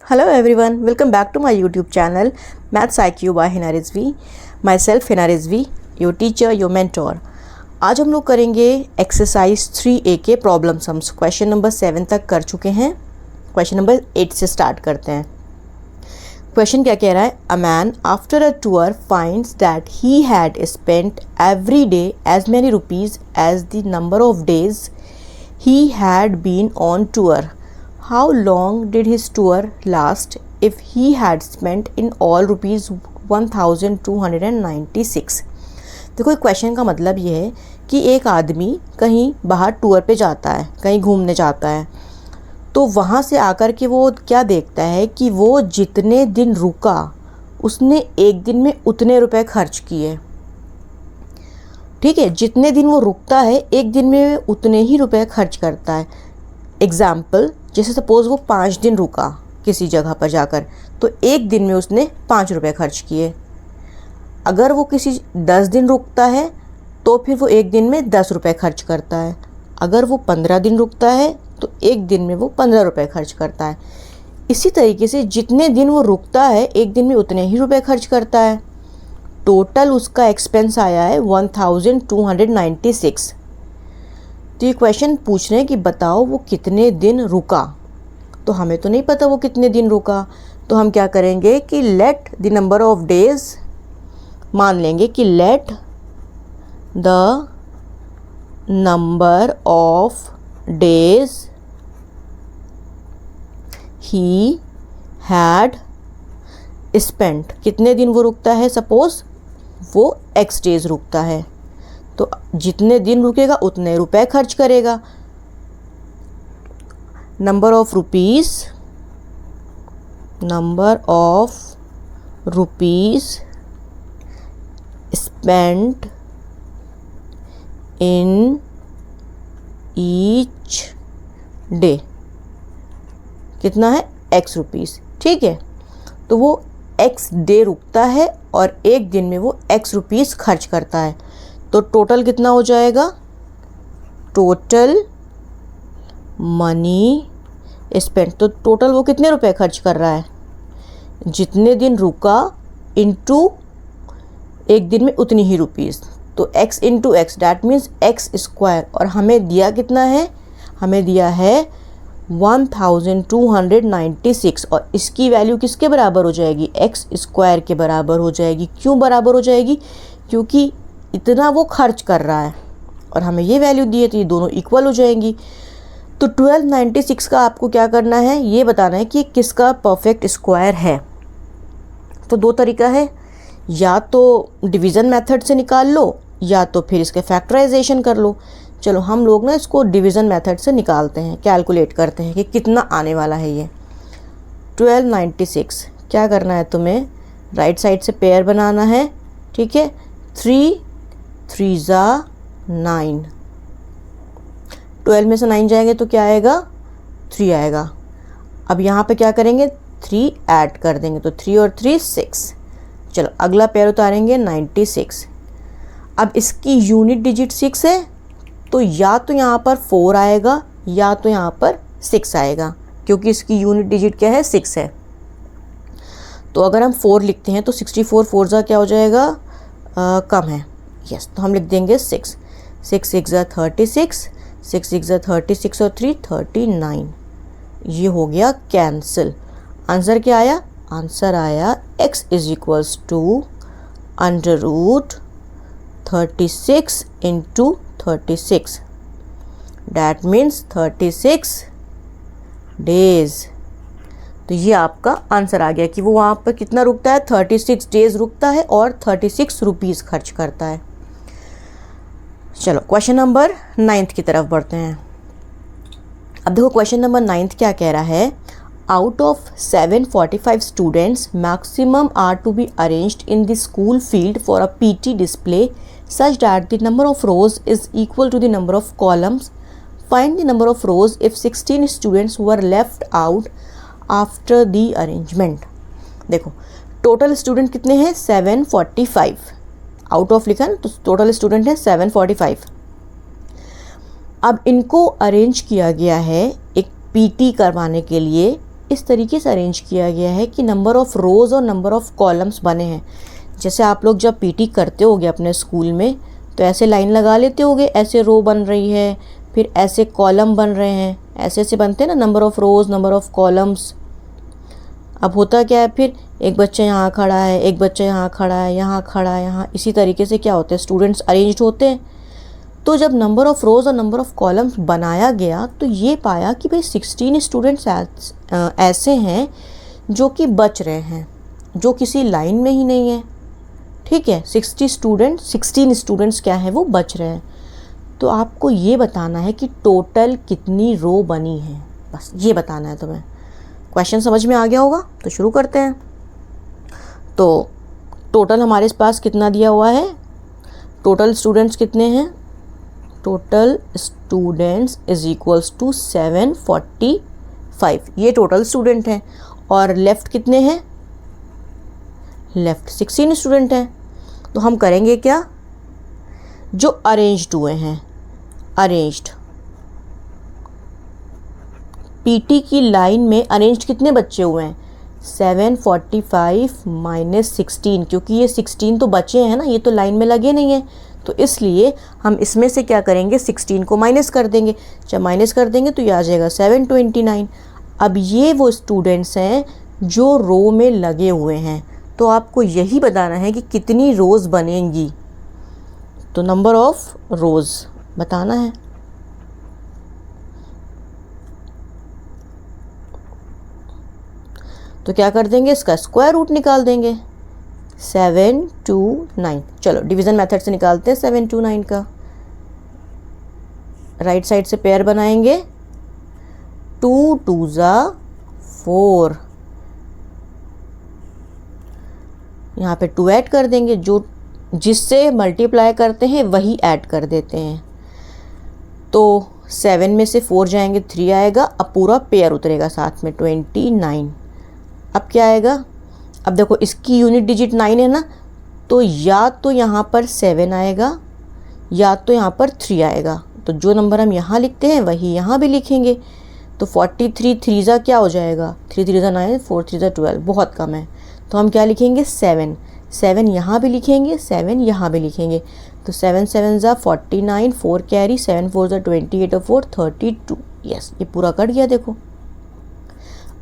Hello everyone, welcome back to my YouTube channel Maths IQ by Hina Rizvi. Myself Hina Rizvi, your teacher, your mentor. आज हम लोग करेंगे exercise 3A के problem sums. Question number 7 तक कर चुके हैं. क्वेश्चन नंबर 8 से स्टार्ट करते हैं. क्वेश्चन क्या कह रहा है? A man after a tour finds that he had spent every day as many rupees as the number of days he had been on tour. How long did his tour last if he had spent in all rupees 1296? देखो question का मतलब ये है कि एक आदमी कहीं बाहर टूर पे जाता है, कहीं घूमने जाता है, तो वहाँ से आकर के वो क्या देखता है कि वो जितने दिन रुका उसने एक दिन में उतने रुपए खर्च किए. ठीक है, जितने दिन वो रुकता है एक दिन में उतने ही रुपए खर्च करता है. एग्ज़ाम्पल, जैसे सपोज़ वो 5 दिन रुका किसी जगह पर जाकर, तो एक दिन में उसने 5 रुपए खर्च किए. अगर वो किसी 10 दिन रुकता है तो फिर वो एक दिन में 10 रुपए खर्च करता है. अगर वो 15 दिन रुकता है तो एक दिन में वो 15 रुपए खर्च करता है. इसी तरीके से जितने दिन वो रुकता है एक दिन में उतने ही रुपए खर्च करता है. टोटल उसका एक्सपेंस आया है 1296. तो ये क्वेश्चन पूछ रहे हैं कि बताओ वो कितने दिन रुका. तो हमें तो नहीं पता वो कितने दिन रुका, तो हम क्या करेंगे कि let the number of days, मान लेंगे कि let the number of days he had spent. कितने दिन वो रुकता है? सपोज वो x डेज रुकता है, तो जितने दिन रुकेगा उतने रुपए खर्च करेगा. Number of rupees spent in each day कितना है? x rupees. ठीक है, तो वो x डे रुकता है और एक दिन में वो x रुपीज़ खर्च करता है. तो टोटल कितना हो जाएगा? Total money spent. तो टोटल वो कितने रुपए खर्च कर रहा है? जितने दिन रुका इनटू एक दिन में उतनी ही रुपीज़. तो x into x, that means x square. और हमें दिया कितना है? हमें दिया है 1296. और इसकी वैल्यू किसके बराबर हो जाएगी? x स्क्वायर के बराबर हो जाएगी. क्यों बराबर हो जाएगी? क्योंकि इतना वो खर्च कर रहा है और हमें ये वैल्यू दी है, तो ये दोनों इक्वल हो जाएंगी. तो 1296 का आपको क्या करना है? ये बताना है कि किसका परफेक्ट स्क्वायर है. तो दो तरीका है, या तो डिवीज़न मेथड से निकाल लो या तो फिर इसके फैक्टराइजेशन कर लो. चलो हम लोग ना इसको डिवीज़न मेथड से निकालते हैं, कैलकुलेट करते हैं कि कितना आने वाला है ये 1296. क्या करना है तुम्हें? राइट साइड से पेयर बनाना है. ठीक है, 3 3 ज़ा 9. 12 में से 9 जाएंगे तो क्या आएगा? 3 आएगा. अब यहाँ पे क्या करेंगे? 3 ऐड कर देंगे, तो 3 और 3 6. चलो अगला पेयर उतारेंगे 96. अब इसकी यूनिट डिजिट 6 है, तो या तो यहाँ पर 4 आएगा या तो यहाँ पर 6 आएगा, क्योंकि इसकी यूनिट डिजिट क्या है? 6 है. तो अगर हम 4 लिखते हैं तो 64 4 ज़ा क्या हो जाएगा? कम है. यस, तो हम लिख देंगे 6. 6 6 ज़ा 36, 6 6 ज़ा 36 और 3 39. ये हो गया कैंसिल. आंसर क्या आया? आंसर आया x is equals to under root 36 into 36. That means 36 days. तो ये आपका आंसर आ गया कि वो वहाँ पर कितना रुकता है? 36 डेज रुकता है और 36 रुपीज़ खर्च करता है. चलो क्वेश्चन नंबर 9 की तरफ बढ़ते हैं. अब देखो क्वेश्चन नंबर 9 क्या कह रहा है? Out of 745 students maximum are to be arranged in the school field for a PT display such that the number of rows is equal to the number of columns. Find the number of rows if 16 students were left out after the arrangement. देखो total student कितने हैं? 745. Out of लिखा ना, तो total student है 745. अब इनको arrange किया गया है एक पीटी करवाने के लिए इस तरीके से अरेंज किया गया है कि नंबर ऑफ़ रोज़ और नंबर ऑफ़ कॉलम्स बने हैं। जैसे आप लोग जब पीटी करते होगे अपने स्कूल में तो ऐसे लाइन लगा लेते होगे, ऐसे रो बन रही है, फिर ऐसे कॉलम बन रहे हैं, ऐसे ऐसे बनते हैं ना, number of rows number of columns. अब होता क्या है, फिर एक बच्चा यहाँ खड़ा है, एक बच्चा यहाँ खड़ा है, यहाँ खड़ा है, यहाँ, इसी तरीके से क्या होता है, स्टूडेंट्स अरेंज्ड होते हैं। तो जब नंबर ऑफ़ रोज़ और नंबर ऑफ़ कॉलम्स बनाया गया तो ये पाया कि भाई 16 स्टूडेंट्स ऐसे हैं जो कि बच रहे हैं, जो किसी लाइन में ही नहीं है। ठीक है, 16 स्टूडेंट्स क्या है, वो बच रहे हैं। तो आपको ये बताना है कि टोटल कितनी रो बनी है, बस ये बताना है तुम्हें। क्वेश्चन समझ में आ गया होगा, तो शुरू करते हैं। तो टोटल हमारे पास कितना दिया हुआ है, टोटल स्टूडेंट्स कितने हैं, total students is equals to 745, ये टोटल स्टूडेंट हैं। और लेफ़्ट कितने हैं, लेफ़्ट 16 स्टूडेंट हैं। तो हम करेंगे क्या, जो अरेंज्ड हुए हैं, अरेंज्ड पीटी की लाइन में अरेंज्ड कितने बच्चे हुए हैं, 745 माइनस 16, क्योंकि ये 16 तो बचे हैं ना, ये तो लाइन में लगे नहीं हैं, तो इसलिए हम इसमें से क्या करेंगे, 16 को माइनस कर देंगे। जब माइनस कर देंगे तो ये आ जाएगा 729। अब ये वो स्टूडेंट्स हैं जो रो में लगे हुए हैं, तो आपको यही बताना है कि कितनी रोज़ बनेंगी, तो नंबर ऑफ़ रोज़ बताना है। तो क्या कर देंगे, इसका स्क्वायर रूट निकाल देंगे, 729। चलो डिवीज़न मेथड से निकालते हैं 729 का। राइट साइड से पेयर बनाएंगे, 2 2 ज़ा 4, यहाँ पे 2 ऐड कर देंगे, जो जिससे मल्टीप्लाई करते हैं वही ऐड कर देते हैं। तो 7 में से 4 जाएंगे 3 आएगा, अब पूरा पेयर उतरेगा साथ में 29। अब क्या आएगा, अब देखो इसकी यूनिट डिजिट 9 है ना, तो या तो यहाँ पर 7 आएगा या तो यहाँ पर 3 आएगा। तो जो नंबर हम यहाँ लिखते हैं वही यहाँ भी लिखेंगे। तो 43 3 ज़ा क्या हो जाएगा, 3 3 ज़ा 9, 4 3 ज़ा 12, बहुत कम है, तो हम क्या लिखेंगे 7 7 यहाँ भी लिखेंगे, 7 यहाँ भी लिखेंगे। तो 7 7 ज़ा 49, 4 कैरी, 7 4 ज़ा 28 और 4 32। यस, ये पूरा कट गया, देखो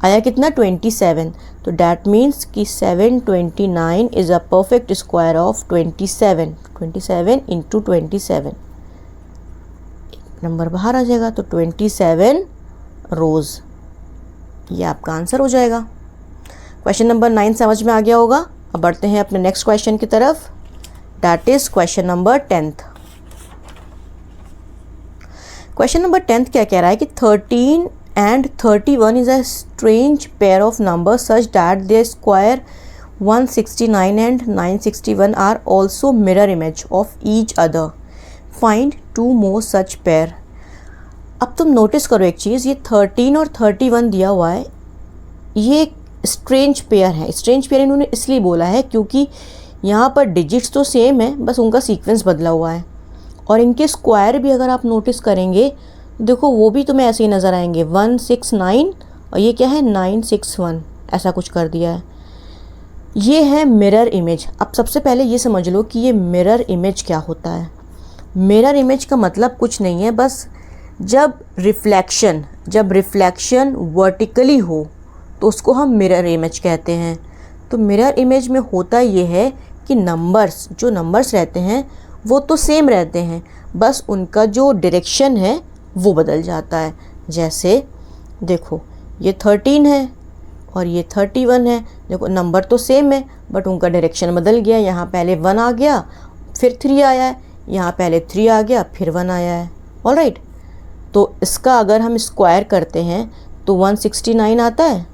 आया कितना 27। तो डैट मीन्स कि 729 is a perfect square of 27। 27 into 27, number बाहर आ जाएगा, तो 27 रोज़, ये आपका आंसर हो जाएगा। क्वेश्चन नंबर 9 समझ में आ गया होगा। अब बढ़ते हैं अपने नेक्स्ट क्वेश्चन की तरफ, that is question number 10th। Question number 10th क्या कह रहा है कि 13 and 31 is a strange pair of numbers such that their square 169 and 961 are also mirror image of each other. Find two more such pair. अब तुम notice करो एक चीज़, ये 13 और 31 दिया हुआ है, ये एक स्ट्रेंज पेयर है। स्ट्रेंज पेयर इन्होंने इसलिए बोला है क्योंकि यहाँ पर डिजिट्स तो सेम है, बस उनका सीक्वेंस बदला हुआ है। और इनके स्क्वायर भी अगर आप नोटिस करेंगे, देखो वो भी तुम्हें ऐसे ही नज़र आएंगे, 169 और ये क्या है 961, ऐसा कुछ कर दिया है। ये है मिरर इमेज। अब सबसे पहले ये समझ लो कि ये मिरर इमेज क्या होता है। मिरर इमेज का मतलब कुछ नहीं है, बस जब रिफ्लेक्शन वर्टिकली हो तो उसको हम मिरर इमेज कहते हैं। तो मिरर इमेज में होता ये है कि जो नंबर्स रहते हैं वो तो सेम रहते हैं, बस उनका जो डायरेक्शन है वो बदल जाता है। जैसे देखो ये 13 है और ये 31 है, देखो नंबर तो सेम है बट उनका डायरेक्शन बदल गया। यहाँ पहले 1 आ गया फिर 3 आया है, यहाँ पहले 3 आ गया फिर 1 आया है। ऑलराइट, तो इसका अगर हम स्क्वायर करते हैं तो 169 आता है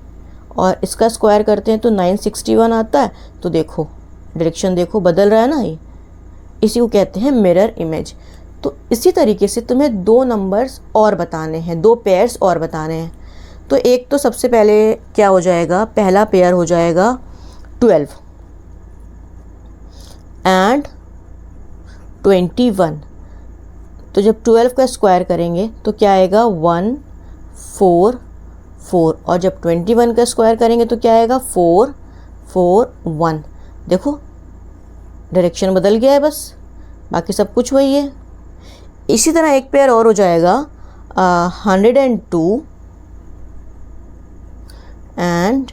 और इसका स्क्वायर करते हैं तो 961 आता है। तो देखो डायरेक्शन देखो बदल रहा है ना, ये इसी को कहते हैं मिरर इमेज। तो इसी तरीके से तुम्हें 2 नंबर्स और बताने हैं, 2 पेयर्स और बताने हैं। तो एक तो सबसे पहले क्या हो जाएगा, पहला पेयर हो जाएगा 12 एंड 21। तो जब 12 का स्क्वायर करेंगे तो क्या आएगा 1 4 4, और जब 21 का स्क्वायर करेंगे तो क्या आएगा 4 4 1। देखो डायरेक्शन बदल गया है, बस बाकी सब कुछ वही है। इसी तरह एक पेयर और हो जाएगा 102 एंड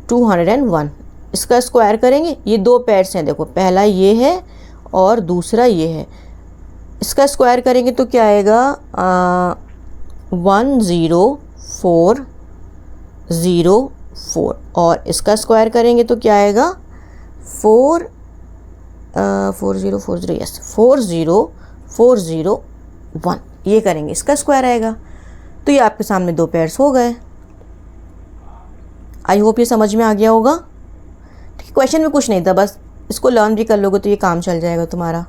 201। इसका स्क्वायर करेंगे, ये दो पेयर्स हैं, देखो पहला ये है और दूसरा ये है। इसका स्क्वायर करेंगे तो क्या आएगा 10404, और इसका स्क्वायर करेंगे तो क्या आएगा 4040, यस 40401। ये करेंगे इसका स्क्वायर आएगा। तो ये आपके सामने दो पेयर्स हो गए। आई होप ये समझ में आ गया होगा। ठीक है, क्वेश्चन में कुछ नहीं था, बस इसको लर्न भी कर लोगे तो ये काम चल जाएगा तुम्हारा।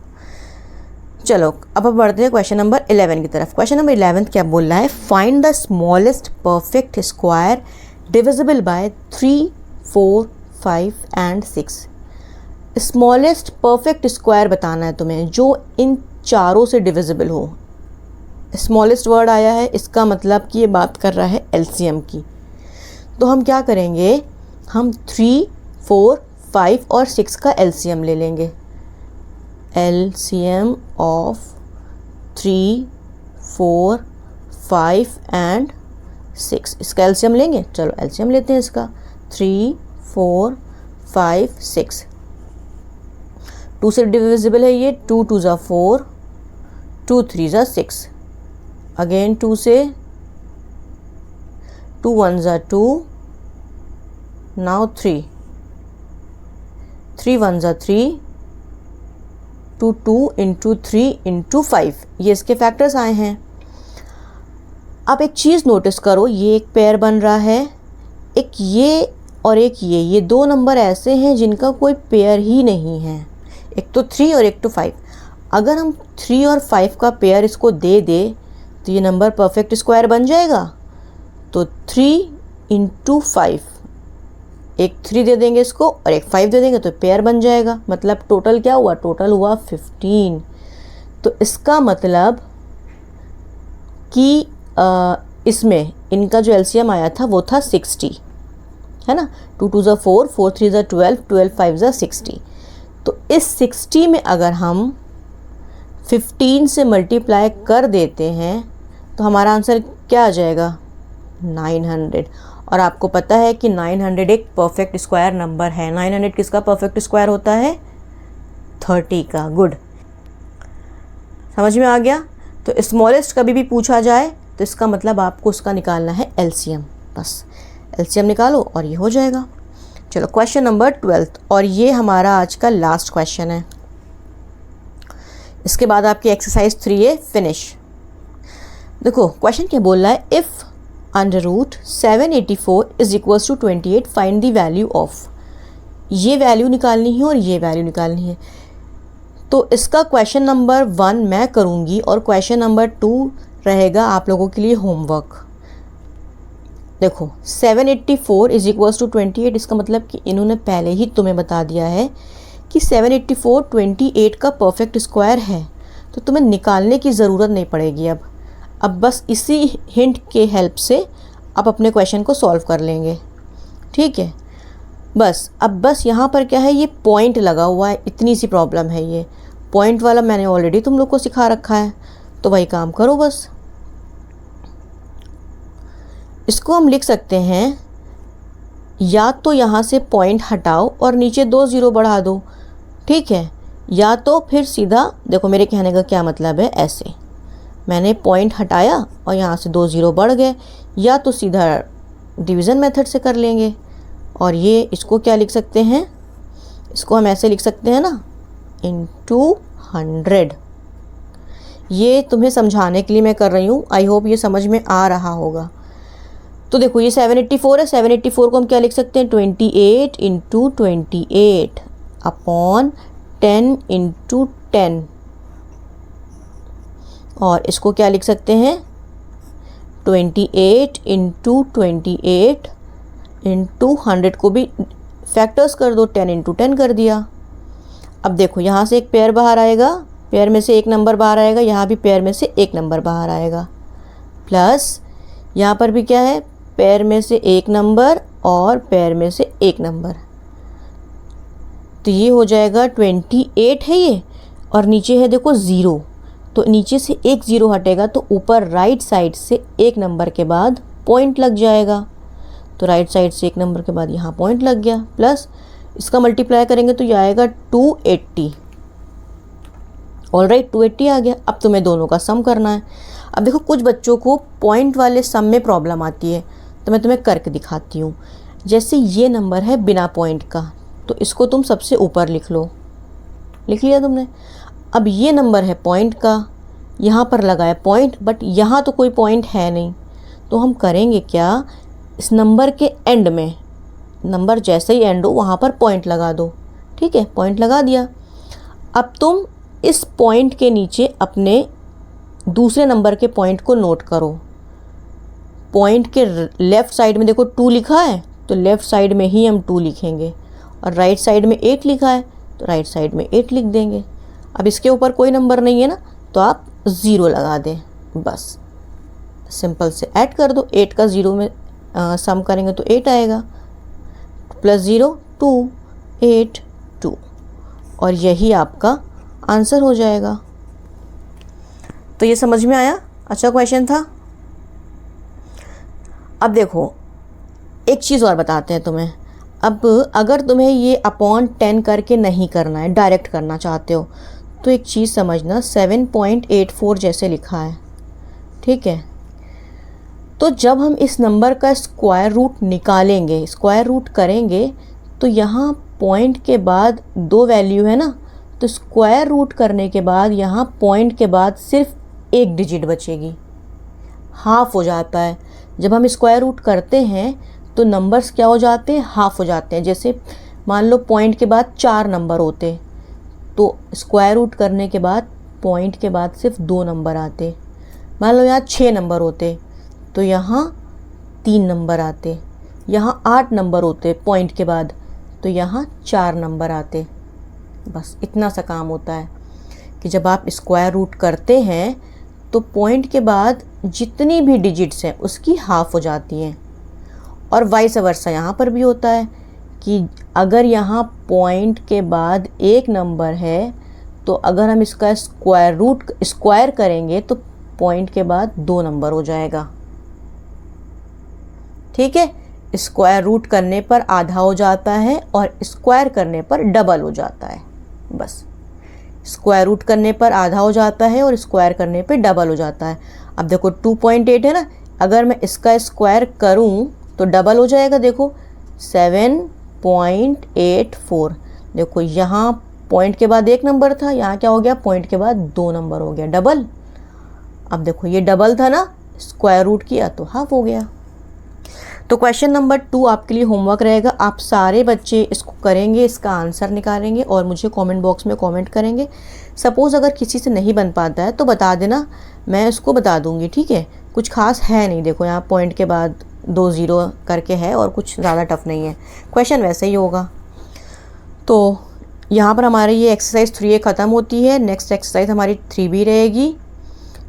चलो अब बढ़ते हैं क्वेश्चन नंबर 11 की तरफ। क्वेश्चन नंबर 11 क्या बोल रहा है, find the smallest perfect square divisible by 3, 4, 5 and 6। Smallest perfect square बताना है तुम्हें जो इन चारों से डिविजिबल हो। स्मॉलेस्ट वर्ड आया है, इसका मतलब कि ये बात कर रहा है एलसीएम की। तो हम क्या करेंगे, हम 3, 4, 5 और 6 का एलसीएम ले लेंगे। LCM ऑफ 3, 4, 5 एंड 6, इसका एलसीएम लेंगे। चलो एलसीएम लेते हैं इसका, 3, 4, 5, 6। 2 से डिविजिबल है ये, 2 2 ज़ा 4, 2 3 ज़ा 6, अगेन 2 से, 2 1 ज़ा 2, नाउ 3, 3 1 ज़ा 3, 2 2 इंटू 3 इंटू 5, ये इसके फैक्टर्स आए हैं। अब एक चीज़ नोटिस करो, ये एक पेयर बन रहा है, एक ये और एक ये दो नंबर ऐसे हैं जिनका कोई पेयर ही नहीं है, एक तो 3 और एक तो 5। अगर हम 3 और 5 का पेयर इसको दे दे तो ये नंबर परफेक्ट स्क्वायर बन जाएगा। तो 3 इंटू 5, एक 3 दे देंगे इसको और एक 5 दे देंगे तो पेयर बन जाएगा। मतलब टोटल क्या हुआ, टोटल हुआ 15। तो इसका मतलब कि इसमें इनका जो एलसीएम आया था वो था 60, है ना। 2 2 ज़ा 4, 4 3 ज़ा 12, 12 5 ज़ा 60। तो इस 60 में अगर हम 15 से मल्टीप्लाई कर देते हैं तो हमारा आंसर क्या आ जाएगा, 900। और आपको पता है कि 900 एक परफेक्ट स्क्वायर नंबर है। 900 किसका परफेक्ट स्क्वायर होता है, 30 का। गुड, समझ में आ गया। तो स्मॉलेस्ट कभी भी पूछा जाए तो इसका मतलब आपको उसका निकालना है एलसीएम, बस एलसीएम निकालो और ये हो जाएगा। चलो क्वेश्चन नंबर 12, और ये हमारा आज का लास्ट क्वेश्चन है। इसके बाद आपकी एक्सरसाइज 3A फिनिश। देखो क्वेश्चन क्या बोल रहा है, if under root 784 is equals to 28 find the value of. ये वैल्यू निकालनी है और ये वैल्यू निकालनी है। तो इसका क्वेश्चन नंबर 1 मैं करूँगी और क्वेश्चन नंबर 2 रहेगा आप लोगों के लिए होमवर्क। देखो 784 इज इक्वल्स टू 28, इसका मतलब कि इन्होंने पहले ही तुम्हें बता दिया है कि 784 28 का परफेक्ट स्क्वायर है, तो तुम्हें निकालने की ज़रूरत नहीं पड़ेगी। अब बस इसी हिंट के हेल्प से आप अपने क्वेश्चन को सॉल्व कर लेंगे, ठीक है। बस अब बस यहाँ पर क्या है, ये पॉइंट लगा हुआ है, इतनी सी प्रॉब्लम है। ये पॉइंट वाला मैंने ऑलरेडी तुम लोग को सिखा रखा है, तो वही काम करो बस। इसको हम लिख सकते हैं, या तो यहाँ से पॉइंट हटाओ और नीचे 2 0 बढ़ा दो, ठीक है, या तो फिर सीधा, देखो मेरे कहने का क्या मतलब है, ऐसे मैंने पॉइंट हटाया और यहाँ से 2 0 बढ़ गए, या तो सीधा डिवीज़न मेथड से कर लेंगे। और ये इसको क्या लिख सकते हैं, इसको हम ऐसे लिख सकते हैं ना, इंटू 100। ये तुम्हें समझाने के लिए मैं कर रही हूँ, आई होप ये समझ में आ रहा होगा। तो देखो ये 784 है, 784 को हम क्या लिख सकते हैं, 28 इंटू 28 अपॉन 10 इंटू 10, और इसको क्या लिख सकते हैं, 28 इंटू 28 इंटू 100 को भी फैक्टर्स कर दो, 10 इंटू 10 कर दिया। अब देखो यहाँ से एक पेयर बाहर आएगा, पेयर में से एक नंबर बाहर आएगा, यहाँ भी पेयर में से एक नंबर बाहर आएगा, प्लस यहाँ पर भी क्या है, पेयर में से एक नंबर और पेयर में से एक नंबर, तो ये हो जाएगा 28 है ये, और नीचे है देखो 0, तो नीचे से एक 0 हटेगा तो ऊपर राइट साइड से एक नंबर के बाद पॉइंट लग जाएगा, तो राइट साइड से एक नंबर के बाद यहाँ पॉइंट लग गया, प्लस इसका मल्टीप्लाई करेंगे तो ये आएगा 280। ऑलराइट, 280 आ गया। अब तुम्हें दोनों का सम करना है। अब देखो कुछ बच्चों को पॉइंट वाले सम में प्रॉब्लम आती है, तो मैं तुम्हें करके दिखाती हूँ। जैसे ये नंबर है बिना पॉइंट का, तो इसको तुम सबसे ऊपर लिख लो, लिख लिया तुमने। अब ये नंबर है पॉइंट का, यहाँ पर लगा है पॉइंट, बट यहाँ तो कोई पॉइंट है नहीं, तो हम करेंगे क्या, इस नंबर के एंड में, नंबर जैसे ही एंड हो वहाँ पर पॉइंट लगा दो। ठीक है, पॉइंट लगा दिया। अब तुम इस पॉइंट के नीचे अपने दूसरे नंबर के पॉइंट को नोट करो। पॉइंट के लेफ़्ट साइड में देखो 2 लिखा है, तो लेफ़्ट साइड में ही हम 2 लिखेंगे, और राइट साइड में 8 लिखा है तो राइट साइड में 8 लिख देंगे। अब इसके ऊपर कोई नंबर नहीं है ना, तो आप 0 लगा दें, बस सिंपल से ऐड कर दो। 8 का 0 में सम करेंगे तो 8 आएगा, प्लस 0 2 8 2, और यही आपका आंसर हो जाएगा। तो ये समझ में आया? अच्छा क्वेश्चन था। अब देखो एक चीज़ और बताते हैं तुम्हें। अब अगर तुम्हें ये अपॉन 10 करके नहीं करना है, डायरेक्ट करना चाहते हो, तो एक चीज़ समझना, 7.84 जैसे लिखा है, ठीक है, तो जब हम इस नंबर का स्क्वायर रूट निकालेंगे, स्क्वायर रूट करेंगे, तो यहाँ पॉइंट के बाद 2 वैल्यू है ना, तो स्क्वायर रूट करने के बाद यहाँ पॉइंट के बाद सिर्फ एक डिजिट बचेगी, हाफ हो जाता है। जब हम स्क्वायर रूट करते हैं तो नंबर्स क्या हो जाते हैं, हाफ हो जाते हैं। जैसे मान लो पॉइंट के बाद 4 नंबर होते, तो स्क्वायर रूट करने के बाद पॉइंट के बाद सिर्फ 2 नंबर आते। मान लो यहाँ 6 नंबर होते, तो यहाँ 3 नंबर आते। यहाँ 8 नंबर होते पॉइंट के बाद, तो यहाँ 4 नंबर आते। बस इतना सा काम होता है कि जब आप स्क्वायर रूट करते हैं तो पॉइंट के बाद जितनी भी डिजिट्स हैं उसकी हाफ हो जाती हैं। और वाइस वर्सा यहाँ पर भी होता है कि अगर यहाँ पॉइंट के बाद एक नंबर है, तो अगर हम इसका स्क्वायर करेंगे तो पॉइंट के बाद 2 नंबर हो जाएगा। ठीक है, स्क्वायर रूट करने पर आधा हो जाता है और स्क्वायर करने पर डबल हो जाता है। बस स्क्वायर रूट करने पर आधा हो जाता है और स्क्वायर करने पे डबल हो जाता है। अब देखो 2.8 है ना, अगर मैं इसका स्क्वायर करूं तो डबल हो जाएगा। देखो 7.84, देखो यहाँ पॉइंट के बाद एक नंबर था, यहाँ क्या हो गया, पॉइंट के बाद 2 नंबर हो गया, डबल। अब देखो ये डबल था ना, स्क्वायर रूट किया तो हाफ हो गया। तो क्वेश्चन नंबर 2 आपके लिए होमवर्क रहेगा। आप सारे बच्चे इसको करेंगे, इसका आंसर निकालेंगे और मुझे कमेंट बॉक्स में कमेंट करेंगे। सपोज़ अगर किसी से नहीं बन पाता है तो बता देना, मैं उसको बता दूंगी। ठीक है, कुछ खास है नहीं, देखो यहाँ पॉइंट के बाद 2 0 करके है और कुछ ज़्यादा टफ नहीं है, क्वेश्चन वैसे ही होगा। तो यहाँ पर हमारी ये एक्सरसाइज 3A ख़त्म होती है। नेक्स्ट एक्सरसाइज हमारी 3B रहेगी।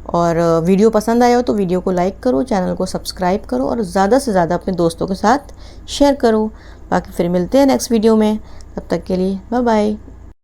और वीडियो पसंद आया हो तो वीडियो को लाइक करो, चैनल को सब्सक्राइब करो और ज़्यादा से ज़्यादा अपने दोस्तों के साथ शेयर करो। बाकी फिर मिलते हैं नेक्स्ट वीडियो में, तब तक के लिए बाय बाय।